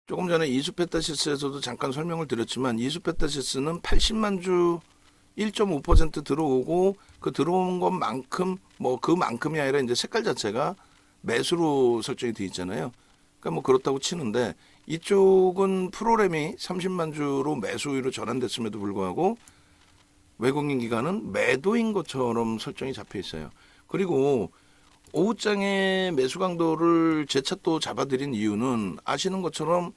조금 전에 이수페타시스에서도 잠깐 설명을 드렸지만 이수페타시스는 80만 주 1.5% 들어오고 그 들어온 것만큼 뭐 그만큼이 아니라 이제 색깔 자체가 매수로 설정이 돼 있잖아요. 그러니까 뭐 그렇다고 치는데 이쪽은 프로그램이 30만 주로 매수로 전환됐음에도 불구하고 외국인 기관은 매도인 것처럼 설정이 잡혀 있어요. 그리고 오후장에 매수 강도를 재차 또 잡아드린 이유는 아시는 것처럼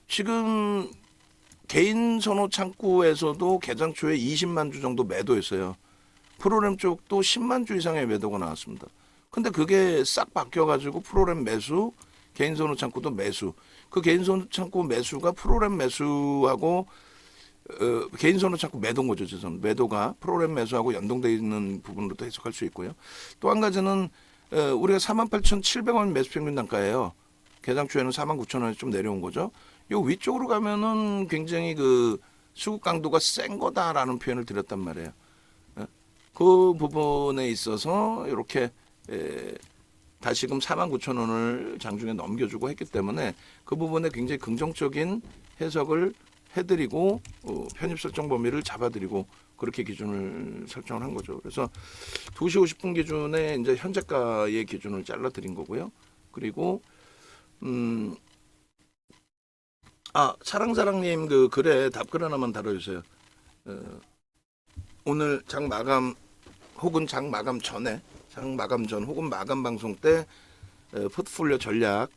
지금 개인 선호 창구에서도 개장 초에 20만 주 정도 매도했어요. 프로그램 쪽도 10만 주 이상의 매도가 나왔습니다. 근데 그게 싹 바뀌어가지고 프로그램 매수, 개인 선호 창구도 매수. 그 개인 선호 창구 매수가 프로그램 매수하고 개인 선호 창구 매도인 거죠. 죄송합니다. 매도가 프로그램 매수하고 연동되어 있는 부분으로도 해석할 수 있고요. 또 한 가지는 우리가 48,700원 매수 평균 단가예요. 개장 초에는 49,000원이 좀 내려온 거죠. 요 위쪽으로 가면은 굉장히 그 수급 강도가 센 거다라는 표현을 드렸단 말이에요. 그 부분에 있어서 이렇게 다시금 49,000원을 장중에 넘겨주고 했기 때문에 그 부분에 굉장히 긍정적인 해석을 해드리고 편입 설정 범위를 잡아드리고 그렇게 기준을 설정을 한 거죠. 그래서 2시 50분 기준에 이제 현재가의 기준을 잘라드린 거고요. 그리고 사랑사랑님 그 글에 답글 하나만 달아주세요. 오늘 장 마감 혹은 장 마감 전에 장 마감 전 혹은 마감 방송 때 포트폴리오 전략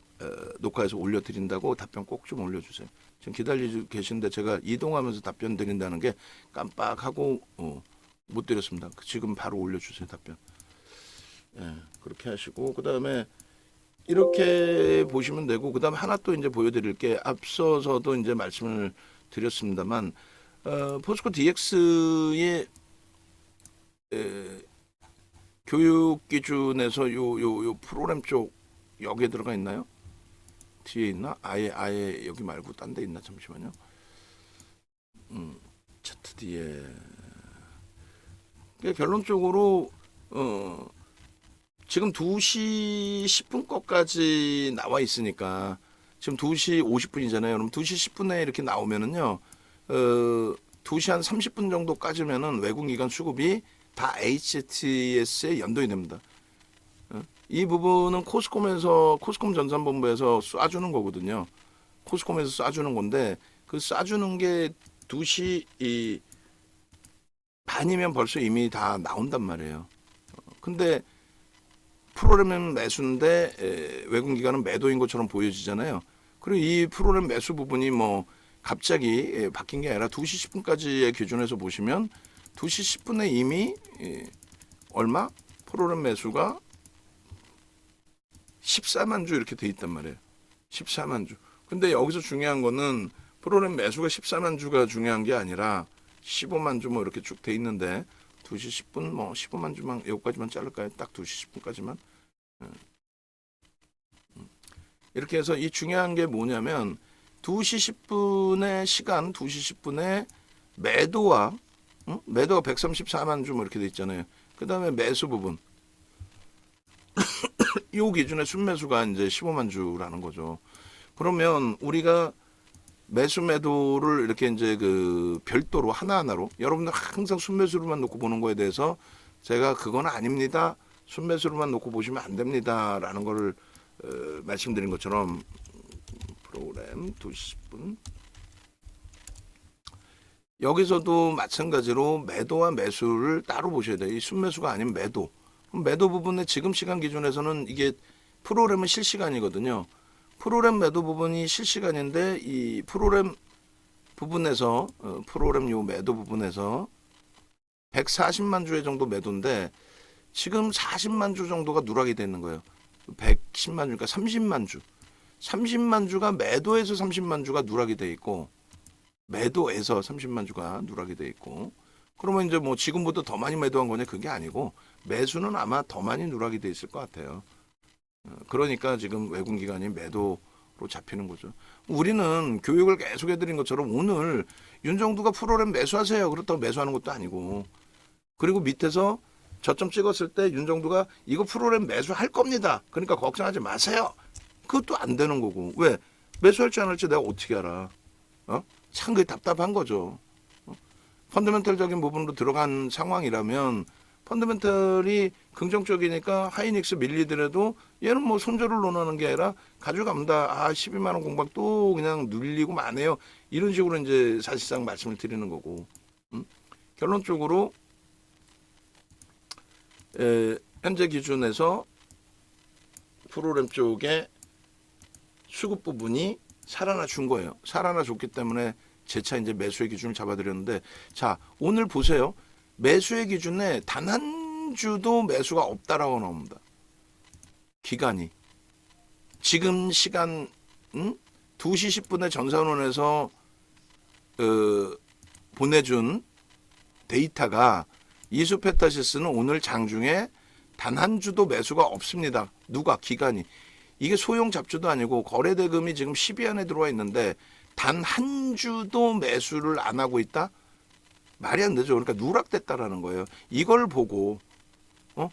녹화해서 올려드린다고 답변 꼭 좀 올려주세요. 지금 기다리고 계신데 제가 이동하면서 답변 드린다는 게 깜빡하고 못 드렸습니다. 지금 바로 올려주세요 답변. 그렇게 하시고 그 다음에 이렇게 보시면 되고 그 다음에 하나 또 이제 보여드릴 게 앞서서도 이제 말씀을 드렸습니다만 포스코 DX의 교육 기준에서 요 프로그램 쪽 여기에 들어가 있나요? 뒤에 있나? 아예 여기 말고 딴 데 있나? 잠시만요. 차트 뒤에 그러니까 결론적으로 지금 2시 10분 거까지 나와 있으니까 지금 2시 50분이잖아요. 그럼 2시 10분에 이렇게 나오면은요. 2시 한 30분 정도까지면은 외국기관 수급이 다 HTS에 연동이 됩니다. 이 부분은 코스콤 전산본부에서 쏴주는 거거든요. 코스콤에서 쏴주는 건데 그 쏴주는 게 2시 반이면 벌써 이미 다 나온단 말이에요. 근데 프로그램은 매수인데 외국기관은 매도인 것처럼 보여지잖아요. 그리고 이 프로그램 매수 부분이 뭐 갑자기 바뀐 게 아니라 2시 10분까지의 기준에서 보시면 2시 10분에 이미 얼마? 프로그램 매수가 14만 주 이렇게 돼 있단 말이에요. 14만 주. 근데 여기서 중요한 거는 프로그램 매수가 14만 주가 중요한 게 아니라 15만 주 뭐 이렇게 쭉 돼 있는데 2시 10분 뭐 15만 주만 여기까지만 자를까요? 딱 2시 10분까지만. 이렇게 해서 이 중요한 게 뭐냐면 2시 10분의 시간 2시 10분에 매도가 134만 주 뭐 이렇게 돼 있잖아요. 그다음에 매수 부분 이 기준의 순매수가 이제 15만 주라는 거죠. 그러면 우리가 매수 매도를 이렇게 이제 그 별도로 하나하나로 여러분들 항상 순매수로만 놓고 보는 거에 대해서 제가 그건 아닙니다. 순매수로만 놓고 보시면 안 됩니다라는 거를 말씀드린 것처럼 프로그램 2시 10분 여기서도 마찬가지로 매도와 매수를 따로 보셔야 돼요. 이 순매수가 아니면 매도. 매도 부분에 지금 시간 기준에서는 이게 프로그램은 실시간이거든요. 프로그램 매도 부분이 실시간인데 이 프로그램 부분에서 프로그램 요 매도 부분에서 140만 주의 정도 매도인데 지금 40만 주 정도가 누락이 되는 거예요. 110만 주, 그러니까 30만 주. 30만 주가 매도에서 30만 주가 누락이 돼 있고 매도에서 30만 주가 누락이 돼 있고 그러면 이제 뭐 지금보다 더 많이 매도한 거냐 그게 아니고 매수는 아마 더 많이 누락이 돼 있을 것 같아요. 그러니까 지금 외국기관이 매도로 잡히는 거죠. 우리는 교육을 계속 해드린 것처럼 오늘 윤정두가 프로그램 매수하세요. 그렇다고 매수하는 것도 아니고 그리고 밑에서 저점 찍었을 때 윤정두가 이거 프로그램 매수할 겁니다. 그러니까 걱정하지 마세요. 그것도 안 되는 거고. 왜? 매수할지 안 할지 내가 어떻게 알아? 참 그게 답답한 거죠. 펀더멘털적인 부분으로 들어간 상황이라면 펀더멘털이 긍정적이니까 하이닉스 밀리더라도 얘는 뭐 손절을 논하는 게 아니라 가져갑니다. 12만 원 공방 또 그냥 눌리고 마네요. 이런 식으로 이제 사실상 말씀을 드리는 거고. 결론적으로 현재 기준에서 프로그램 쪽에 수급 부분이 살아나 준 거예요. 살아나 줬기 때문에 재차 이제 매수의 기준을 잡아드렸는데, 자, 오늘 보세요. 매수의 기준에 단 한 주도 매수가 없다라고 나옵니다. 기간이. 지금 시간 2시 10분에 전산원에서 보내준 데이터가 이수페타시스는 오늘 장중에 단 한 주도 매수가 없습니다. 누가? 기간이. 이게 소형 잡주도 아니고 거래대금이 지금 10위 안에 들어와 있는데 단 한 주도 매수를 안 하고 있다? 말이 안 되죠. 그러니까 누락됐다라는 거예요. 이걸 보고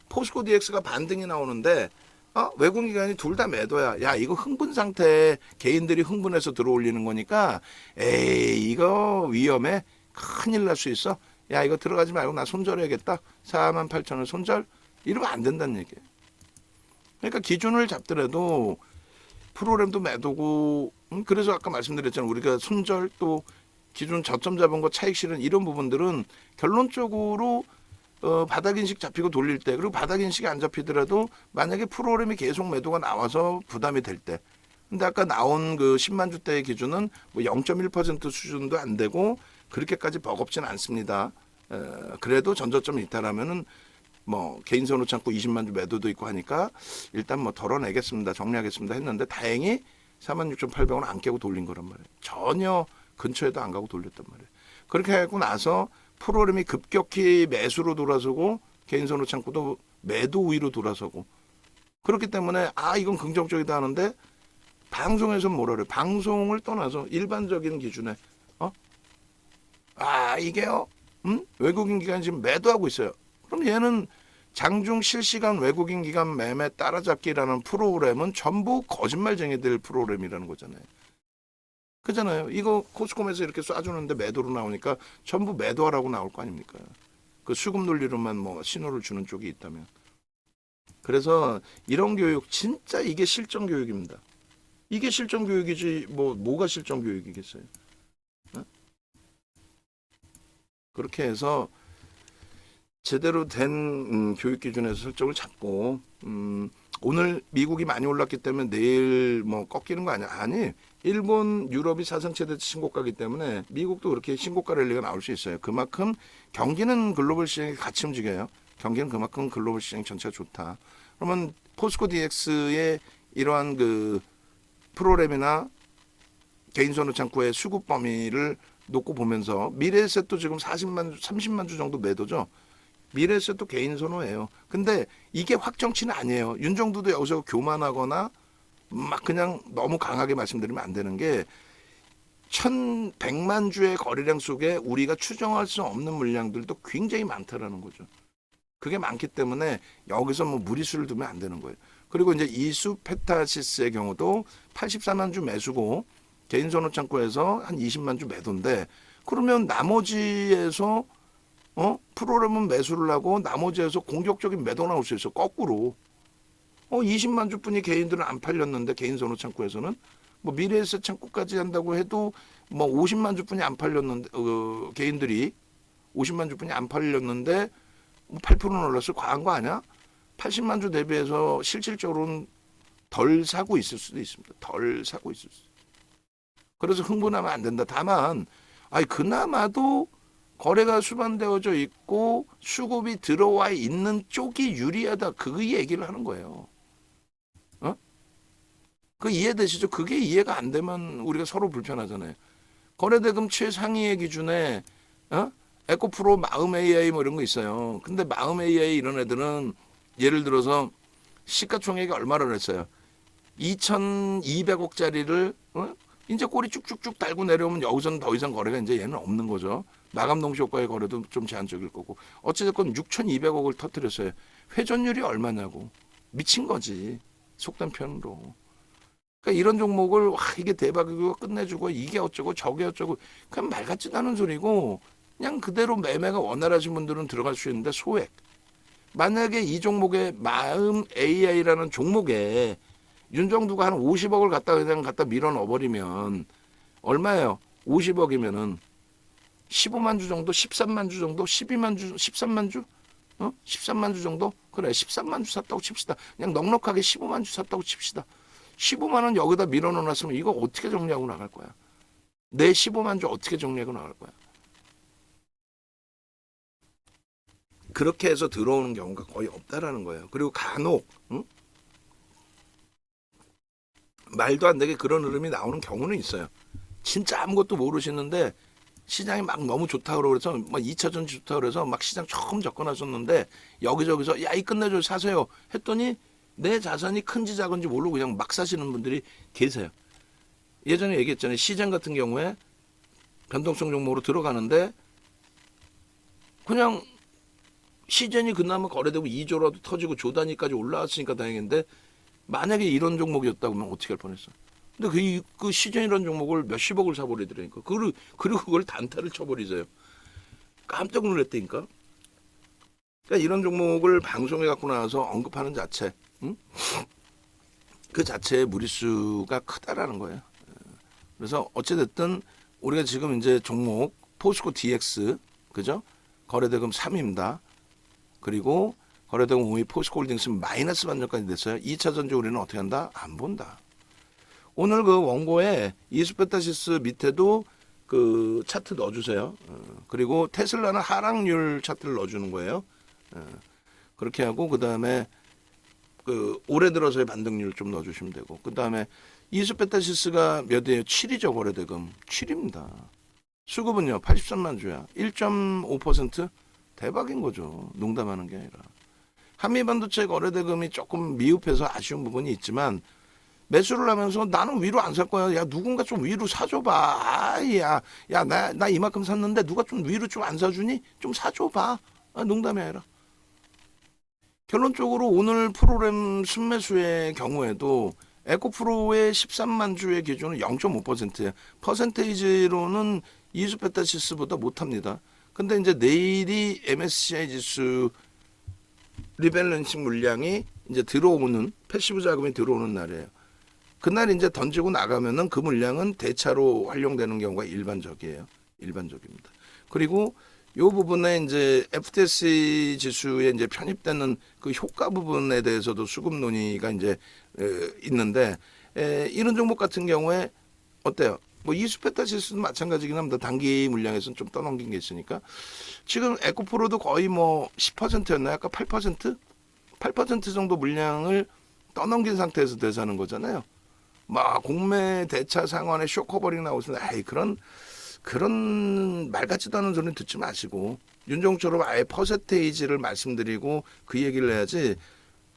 포스코 DX가 반등이 나오는데 외국기관이 둘 다 매도야. 야, 이거 흥분 상태에 개인들이 흥분해서 들어올리는 거니까 에이, 이거 위험해. 큰일 날 수 있어. 야, 이거 들어가지 말고 나 손절해야겠다. 48,000원 손절? 이러면 안 된다는 얘기예요. 그러니까 기준을 잡더라도 프로그램도 매도고, 그래서 아까 말씀드렸잖아요. 우리가 손절 또 기준 저점 잡은 거 차익 실현 이런 부분들은 결론적으로 바닥 인식 잡히고 돌릴 때, 그리고 바닥 인식이 안 잡히더라도 만약에 프로그램이 계속 매도가 나와서 부담이 될 때, 근데 아까 나온 그 10만 주대의 기준은 뭐 0.1% 수준도 안 되고 그렇게까지 버겁진 않습니다. 그래도 전저점이 있다라면은 뭐 개인 선호 창구 20만 주 매도도 있고 하니까 일단 뭐 덜어내겠습니다. 정리하겠습니다 했는데 다행히 46,800원 안 깨고 돌린 거란 말이에요. 전혀 근처에도 안 가고 돌렸단 말이에요. 그렇게 하고 나서 프로그램이 급격히 매수로 돌아서고 개인 선호 창구도 매도 우위로 돌아서고, 그렇기 때문에 이건 긍정적이다 하는데 방송에서 뭐라 그래? 방송을 떠나서 일반적인 기준에 이게요, 외국인 기관이 지금 매도하고 있어요. 그럼 얘는 장중 실시간 외국인 기관 매매 따라잡기라는 프로그램은 전부 거짓말쟁이들 프로그램이라는 거잖아요. 그잖아요. 이거 코스콤에서 이렇게 쏴주는데 매도로 나오니까 전부 매도하라고 나올 거 아닙니까? 그 수급 논리로만 뭐 신호를 주는 쪽이 있다면. 그래서 이런 교육 진짜 이게 실전 교육입니다. 이게 실전 교육이지 뭐가 실전 교육이겠어요? 그렇게 해서 제대로 된 교육 기준에서 설정을 잡고, 오늘 미국이 많이 올랐기 때문에 내일 뭐 꺾이는 거 아니야? 아니, 일본, 유럽이 사상 최대 신고가이기 때문에 미국도 그렇게 신고가 랠리가 나올 수 있어요. 그만큼 경기는 글로벌 시장이 같이 움직여요. 경기는 그만큼 글로벌 시장 전체가 좋다. 그러면 포스코 DX의 이러한 그 프로그램이나 개인선호 창구의 수급 범위를 놓고 보면서 미래에셋도 지금 30만 주 정도 매도죠. 미래에셋도 개인 선호예요. 근데 이게 확정치는 아니에요. 윤정두도 여기서 교만하거나 막 그냥 너무 강하게 말씀드리면 안 되는 게 1,100만 주의 거래량 속에 우리가 추정할 수 없는 물량들도 굉장히 많다라는 거죠. 그게 많기 때문에 여기서 뭐 무리수를 두면 안 되는 거예요. 그리고 이제 이수페타시스의 경우도 84만 주 매수고 개인 선호 창구에서 한 20만 주 매도인데, 그러면 나머지에서 프로그램은 매수를 하고 나머지에서 공격적인 매도 나올 수 있어. 거꾸로 20만 주뿐이 개인들은 안 팔렸는데, 개인 선호 창구에서는 뭐 미래에셋 창구까지 한다고 해도 뭐 50만 주뿐이 안 팔렸는데, 개인들이 50만 주뿐이 안 팔렸는데 8%는 올랐을 과한 거 아니야? 80만 주 대비해서 실질적으로는 덜 사고 있을 수도 있습니다. 덜 사고 있을 수. 그래서 흥분하면 안 된다. 다만 그나마도 거래가 수반되어져 있고 수급이 들어와 있는 쪽이 유리하다. 그 얘기를 하는 거예요. 그 이해되시죠? 그게 이해가 안 되면 우리가 서로 불편하잖아요. 거래대금 최상위의 기준에 에코프로, 마음 AI 뭐 이런 거 있어요. 근데 마음 AI 이런 애들은 예를 들어서 시가총액이 얼마를 했어요? 2,200억짜리를 이제 꼬리 쭉쭉쭉 달고 내려오면 여기서는 더 이상 거래가 이제 얘는 없는 거죠. 마감 동시 효과의 거래도 좀 제한적일 거고. 어찌됐건 6,200억을 터뜨렸어요. 회전율이 얼마냐고. 미친 거지. 속된 표현으로. 그러니까 이런 종목을 와 이게 대박이고 끝내주고 이게 어쩌고 저게 어쩌고 그냥 말 같지도 않은 소리고 그냥 그대로 매매가 원활하신 분들은 들어갈 수 있는데 소액. 만약에 이 종목에 마음 AI라는 종목에 윤정두가 한 50억을 갖다 밀어 넣어버리면 얼마예요? 50억이면은 15만 주 정도, 13만 주 정도, 12만 주, 13만 주? 13만 주 정도? 그래, 13만 주 샀다고 칩시다. 그냥 넉넉하게 15만 주 샀다고 칩시다. 15만 원 여기다 밀어 넣어놨으면 이거 어떻게 정리하고 나갈 거야? 내 15만 주 어떻게 정리하고 나갈 거야? 그렇게 해서 들어오는 경우가 거의 없다라는 거예요. 그리고 간혹 말도 안 되게 그런 흐름이 나오는 경우는 있어요. 진짜 아무것도 모르시는데 시장이 막 너무 좋다고 그래서 막 2차 전지 좋다고 그래서 막 시장 처음 접근하셨는데 여기저기서 야 이 끝내줘 사세요 했더니 내 자산이 큰지 작은지 모르고 그냥 막 사시는 분들이 계세요. 예전에 얘기했잖아요. 시장 같은 경우에 변동성 종목으로 들어가는데 그냥 시즌이 그나마 거래되고 2조라도 터지고 조 단위까지 올라왔으니까 다행인데 만약에 이런 종목이었다고 하면 어떻게 할 뻔했어. 근데 그 시즌이라는 종목을 몇십억을 사버리더라니까. 그리고 그걸 단타를 쳐버리세요. 깜짝 놀랐다니까. 그러니까 이런 종목을 방송에 갖고 나와서 언급하는 자체, 그 자체의 무리수가 크다라는 거예요. 그래서 어찌됐든 우리가 지금 이제 종목 포스코 DX, 그죠? 거래대금 3입니다. 그리고 거래대금 5위 포스코홀딩스 마이너스 반전까지 됐어요. 2차 전지 우리는 어떻게 한다? 안 본다. 오늘 그 원고에 이수페타시스 밑에도 그 차트 넣어주세요. 그리고 테슬라는 하락률 차트를 넣어주는 거예요. 그렇게 하고 그 다음에 그 올해 들어서의 반등률 좀 넣어주시면 되고 그 다음에 이수페타시스가 몇이에요? 7이죠 거래대금. 7입니다. 수급은요 83만 주야. 1.5% 대박인 거죠. 농담하는 게 아니라. 한미반도체 거래대금이 조금 미흡해서 아쉬운 부분이 있지만 매수를 하면서 나는 위로 안 살 거야. 야 누군가 좀 위로 사줘봐. 나 이만큼 샀는데 누가 좀 위로 좀 안 사주니? 좀 사줘봐. 농담이 아니라. 결론적으로 오늘 프로그램 순매수의 경우에도 에코프로의 13만 주의 기준은 0.5%예요. 퍼센테이지로는 이수페타시스보다 못합니다. 근데 이제 내일이 MSCI 지수 리밸런싱 물량이 이제 들어오는 패시브 자금이 들어오는 날이에요. 그날 이제 던지고 나가면은 그 물량은 대차로 활용되는 경우가 일반적이에요. 일반적입니다. 그리고 요 부분에 이제 FTSE 지수에 이제 편입되는 그 효과 부분에 대해서도 수급 논의가 이제 있는데 이런 종목 같은 경우에 어때요? 뭐 이수페타시스도 마찬가지긴 합니다. 단기 물량에서는 좀 떠넘긴 게 있으니까 지금 에코프로도 거의 뭐 10%였나요? 아까 8%? 8% 정도 물량을 떠넘긴 상태에서 대사하는 거잖아요. 막 공매 대차 상환에 쇼커버링 나오시는 아이 그런 말 같지도 않은 소리는 듣지 마시고 윤종처럼 아예 퍼센테이지를 말씀드리고 그 얘기를 해야지.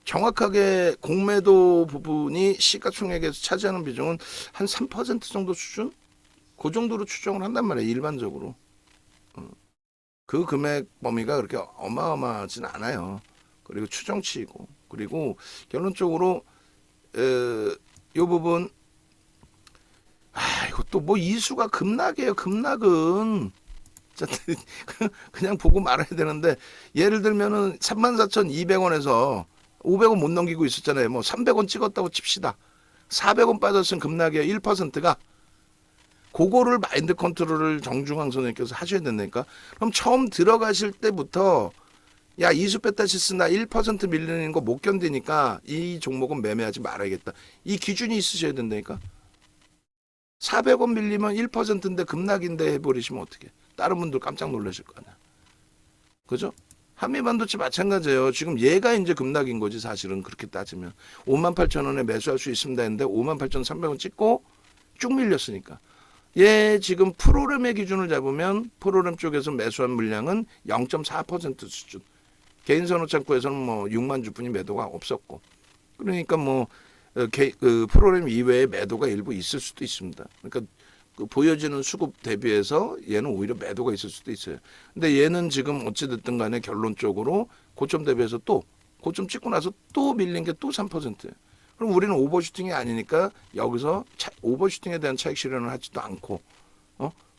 정확하게 공매도 부분이 시가총액에서 차지하는 비중은 한 3% 정도 수준? 그 정도로 추정을 한단 말이에요. 일반적으로. 그 금액 범위가 그렇게 어마어마하진 않아요. 그리고 추정치이고. 그리고 결론적으로 이 부분 이것도 뭐 이수가 급락이에요. 급락은. 그냥 보고 말아야 되는데 예를 들면은 34,200원에서 500원 못 넘기고 있었잖아요. 뭐 300원 찍었다고 칩시다. 400원 빠졌으면 급락이에요. 1%가. 그거를 마인드 컨트롤을 정중앙 선생님께서 하셔야 된다니까. 그럼 처음 들어가실 때부터 야 이수페타시스 나 1% 밀리는 거 못 견디니까 이 종목은 매매하지 말아야겠다. 이 기준이 있으셔야 된다니까. 400원 밀리면 1%인데 급락인데 해버리시면 어떡해. 다른 분들 깜짝 놀라실 거 아니야. 그죠? 한미반도체 마찬가지예요. 지금 얘가 이제 급락인 거지 사실은 그렇게 따지면. 58,000원에 매수할 수 있습니다 했는데 58,300원 찍고 쭉 밀렸으니까. 얘 지금 프로그램의 기준을 잡으면 프로그램 쪽에서 매수한 물량은 0.4% 수준. 개인선호 창구에서는 뭐 6만 주뿐이 매도가 없었고. 그러니까 뭐 그 프로그램 이외에 매도가 일부 있을 수도 있습니다. 그러니까 그 보여지는 수급 대비해서 얘는 오히려 매도가 있을 수도 있어요. 근데 얘는 지금 어찌됐든 간에 결론적으로 고점 대비해서 또 고점 찍고 나서 또 밀린 게 또 3%예요. 그럼 우리는 오버슈팅이 아니니까 여기서 오버슈팅에 대한 차익 실현을 하지도 않고,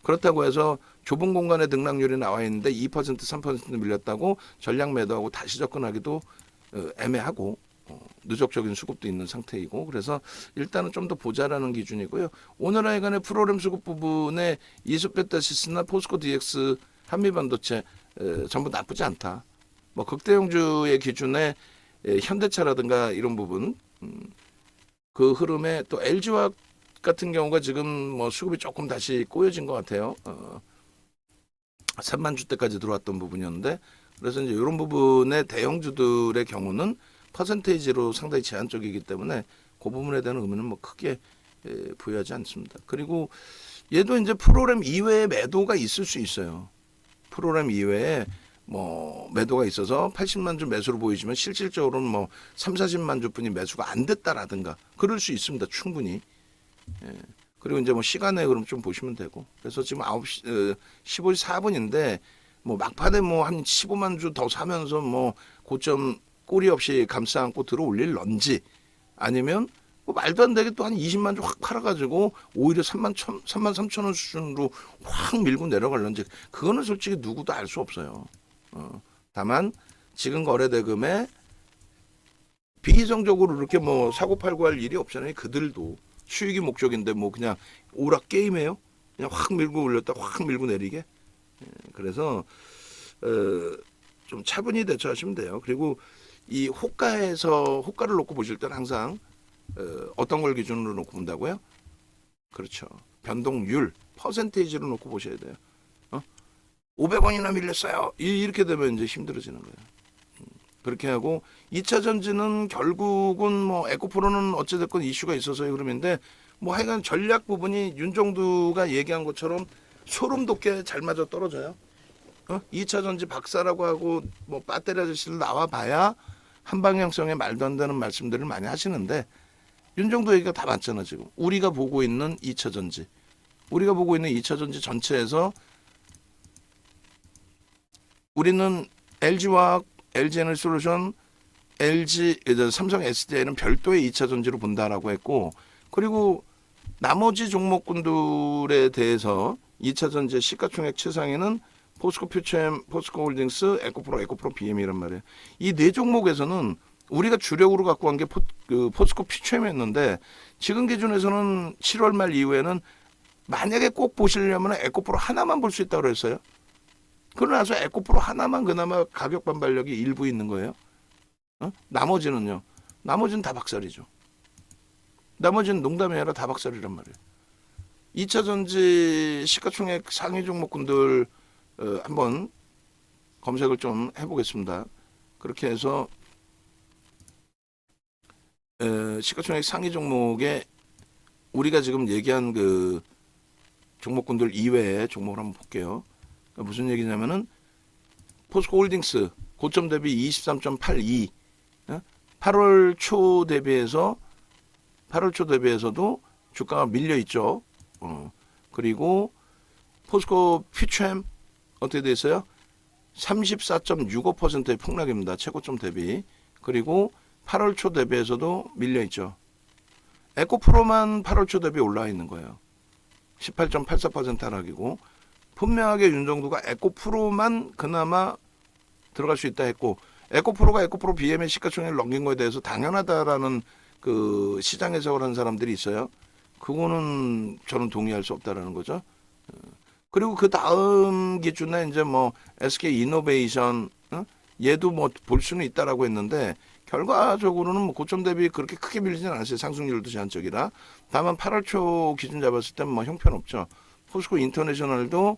그렇다고 해서 좁은 공간에 등락률이 나와 있는데 2% 3% 밀렸다고 전량 매도하고 다시 접근하기도 애매하고, 누적적인 수급도 있는 상태이고, 그래서 일단은 좀 더 보자라는 기준이고요. 오늘 하여간에 프로그램 수급 부분에 이소페타시스나 포스코 DX, 한미반도체 전부 나쁘지 않다. 뭐 극대형주의 기준에 현대차라든가 이런 부분, 그 흐름에 또 LG화학 같은 경우가 지금 뭐 수급이 조금 다시 꼬여진 것 같아요. 3만 주대까지 들어왔던 부분이었는데, 그래서 이제 이런 부분의 대형주들의 경우는 퍼센테이지로 상당히 제한적이기 때문에 그 부분에 대한 의미는 뭐 크게 부여하지 않습니다. 그리고 얘도 이제 프로그램 이외에 매도가 있을 수 있어요. 프로그램 이외에 뭐 매도가 있어서 80만 주 매수로 보이지만 실질적으로는 뭐 3, 40만 주뿐이 매수가 안 됐다라든가 그럴 수 있습니다. 충분히. 그리고 이제 뭐 시간의 흐름 좀 보시면 되고. 그래서 지금 9시 15시 4분인데 뭐 막판에 뭐 한 15만 주 더 사면서 뭐 고점 꼬리 없이 감싸 안고 들어올릴런지, 아니면 뭐 말도 안 되게 또 한 20만 주 확 팔아가지고 오히려 3만 3천 원 수준으로 확 밀고 내려갈런지, 그거는 솔직히 누구도 알 수 없어요. 다만 지금 거래 대금에 비이성적으로 이렇게 뭐 사고팔고 할 일이 없잖아요. 그들도 수익이 목적인데 뭐 그냥 오락 게임해요. 그냥 확 밀고 올렸다 확 밀고 내리게. 그래서 좀 차분히 대처하시면 돼요. 그리고 이 호가를 놓고 보실 때는 항상 어떤 걸 기준으로 놓고 본다고요? 그렇죠. 변동률, 퍼센테이지로 놓고 보셔야 돼요. 500원이나 밀렸어요. 이렇게 되면 이제 힘들어지는 거예요. 그렇게 하고 2차 전지는 결국은 뭐 에코프로는 어찌됐건 이슈가 있어서의 흐름인데, 뭐 하여간 전략 부분이 윤정두가 얘기한 것처럼 소름 돋게 잘 맞아 떨어져요. 2차 전지 박사라고 하고 뭐 배터리 아저씨를 나와봐야 한방향성에 말도 안 되는 말씀들을 많이 하시는데, 윤정도 얘기가 다 맞잖아. 지금 우리가 보고 있는 2차 전지, 우리가 보고 있는 2차 전지 전체에서 우리는 LG화학, LG에너지솔루션, 삼성 SDI는 별도의 2차 전지로 본다라고 했고, 그리고 나머지 종목군들에 대해서 2차 전지 시가총액 최상위는 포스코 퓨처엠, 포스코 홀딩스, 에코프로 BM이란 말이에요. 이 네 종목에서는 우리가 주력으로 갖고 간 게 포스코 퓨처엠이었는데, 지금 기준에서는 7월 말 이후에는 만약에 꼭 보시려면 에코프로 하나만 볼 수 있다고 그랬어요. 그러고 나서 에코프로 하나만 그나마 가격 반발력이 일부 있는 거예요. 나머지는요. 나머지는 다 박살이죠. 나머지는 농담이 아니라 다 박살이란 말이에요. 2차 전지 시가총액 상위 종목군들 한번 검색을 좀 해보겠습니다. 그렇게 해서 시가총액 상위 종목에 우리가 지금 얘기한 그 종목군들 이외의 종목을 한번 볼게요. 그러니까 무슨 얘기냐면은 포스코 홀딩스 고점 대비 23.82, 8월 초 대비해서도 주가가 밀려 있죠. 그리고 포스코 퓨처엠 어떻게 돼 있어요? 34.65%의 폭락입니다. 최고점 대비. 그리고 8월 초 대비해서도 밀려 있죠. 에코프로만 8월 초 대비 올라와 있는 거예요. 18.84% 하락이고, 분명하게 윤정두가 에코프로만 그나마 들어갈 수 있다 했고, 에코프로가 에코프로 BM의 시가총액을 넘긴 거에 대해서 당연하다라는 그 시장 해석을 한 사람들이 있어요. 그거는 저는 동의할 수 없다라는 거죠. 그리고 그 다음 기준에 이제 뭐 SK 이노베이션, 얘도 뭐 볼 수는 있다라고 했는데, 결과적으로는 뭐 고점 대비 그렇게 크게 밀리지는 않았어요. 상승률도 제한적이라. 다만 8월 초 기준 잡았을 때는 뭐 형편없죠. 포스코 인터내셔널도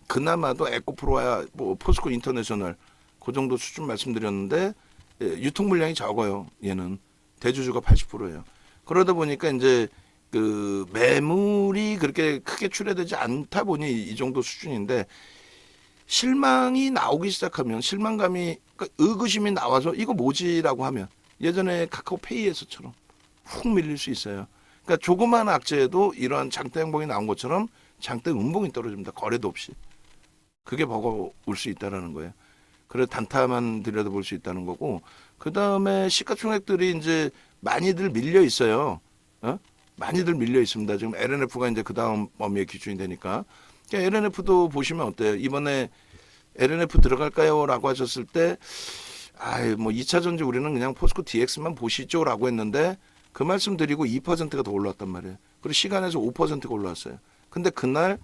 그나마도 에코프로와 뭐 포스코 인터내셔널 그 정도 수준 말씀드렸는데, 유통 물량이 적어요. 얘는 대주주가 80%예요. 그러다 보니까 이제 그 매물이 그렇게 크게 출회되지 않다 보니 이 정도 수준인데, 실망이 나오기 시작하면, 실망감이, 그러니까 의구심이 나와서 이거 뭐지라고 하면 예전에 카카오페이에서처럼 훅 밀릴 수 있어요. 그러니까 조그마한 악재에도 이러한 장대 행봉이 나온 것처럼 장대 음봉이 떨어집니다. 거래도 없이. 그게 버거울 수 있다라는 거예요. 그래 단타만 들여다볼 수 있다는 거고, 그 다음에 시가총액들이 이제 많이들 밀려 있어요. 많이들 밀려 있습니다. 지금 LNF가 이제 그 다음 범위의 기준이 되니까. 그러니까 LNF도 보시면 어때요? 이번에 LNF 들어갈까요?라고 하셨을 때, 뭐 2차 전지 우리는 그냥 포스코 DX만 보시죠라고 했는데 그 말씀 드리고 2%가 더 올랐단 말이에요. 그리고 시간에서 5%가 올랐어요. 근데 그날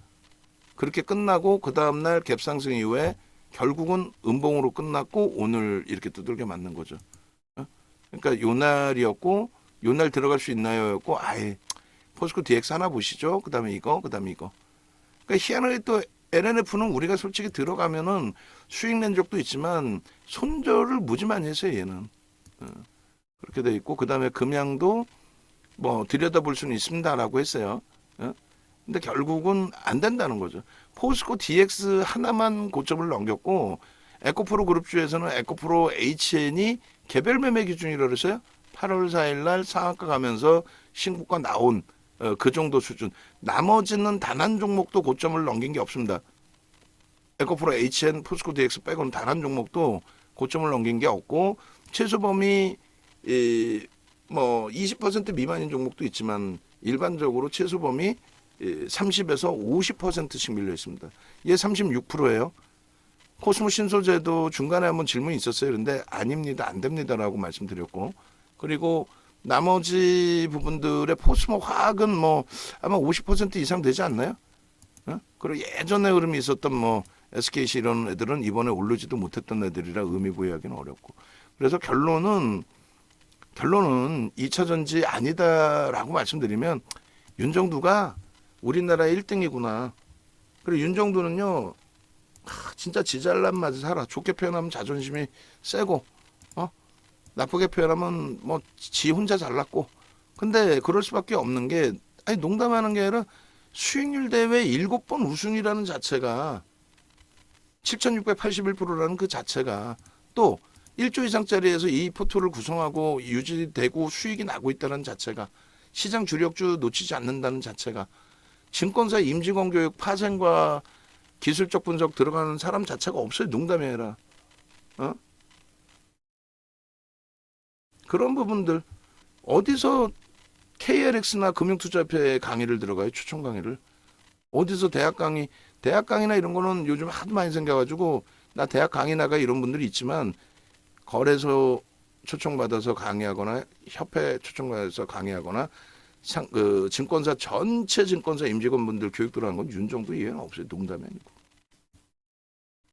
그렇게 끝나고 그 다음 날 갭상승 이후에 결국은 음봉으로 끝났고 오늘 이렇게 두들겨 맞는 거죠. 그러니까 요 날이었고 요 날 들어갈 수 있나요였고 포스코 DX 하나 보시죠. 그다음에 이거 그다음에 이거. 그러니까 희한하게 또 LNF는 우리가 솔직히 들어가면은 수익 낸 적도 있지만 손절을 무지 많이 했어요. 얘는 그렇게 돼 있고 그다음에 금양도 뭐 들여다볼 수는 있습니다라고 했어요. 근데 결국은 안 된다는 거죠. 포스코 DX 하나만 고점을 넘겼고 에코프로 그룹주에서는 에코프로 HN이 개별 매매 기준이라고 그랬어요. 8월 4일 날 상한가 가면서 신고가 나온 그 정도 수준. 나머지는 단 한 종목도 고점을 넘긴 게 없습니다. 에코프로 HN, 포스코 DX 빼고는 단 한 종목도 고점을 넘긴 게 없고 최소 범위 뭐 20% 미만인 종목도 있지만 일반적으로 최소 범위 30에서 50%씩 밀려 있습니다. 얘 36%예요. 코스모 신소재도 중간에 한번 질문이 있었어요. 그런데 아닙니다. 안 됩니다라고 말씀드렸고 그리고 나머지 부분들의 포스모 화학은 뭐 아마 50% 이상 되지 않나요? 그리고 예전에 흐름이 있었던 뭐 SKC 이런 애들은 이번에 오르지도 못했던 애들이라 의미 부여하기는 어렵고 그래서 결론은 2차 전지 아니다라고 말씀드리면 윤정두가 우리나라 1등이구나. 그리고 윤정두는요, 진짜 지잘난 맛을 살아. 좋게 표현하면 자존심이 세고, 나쁘게 표현하면 뭐 지 혼자 잘났고. 근데 그럴 수밖에 없는 게, 농담하는 게 아니라 수익률 대회 7번 우승이라는 자체가 7,681%라는 그 자체가 또 1조 이상짜리에서 이 포트를 구성하고 유지되고 수익이 나고 있다는 자체가 시장 주력주 놓치지 않는다는 자체가 증권사 임직원 교육 파생과 기술적 분석 들어가는 사람 자체가 없어요. 농담이 아니라. 그런 부분들 어디서 KLX나 금융투자협회 강의를 들어가요? 추천 강의를. 어디서 대학 강의나 이런 거는 요즘 하도 많이 생겨가지고 나 대학 강의 나가 이런 분들이 있지만 거래소 초청받아서 강의하거나 협회 초청받아서 강의하거나 증권사 전체 증권사 임직원분들 교육 들어간 건 윤정도 이해는 없어요. 농담이 아니고.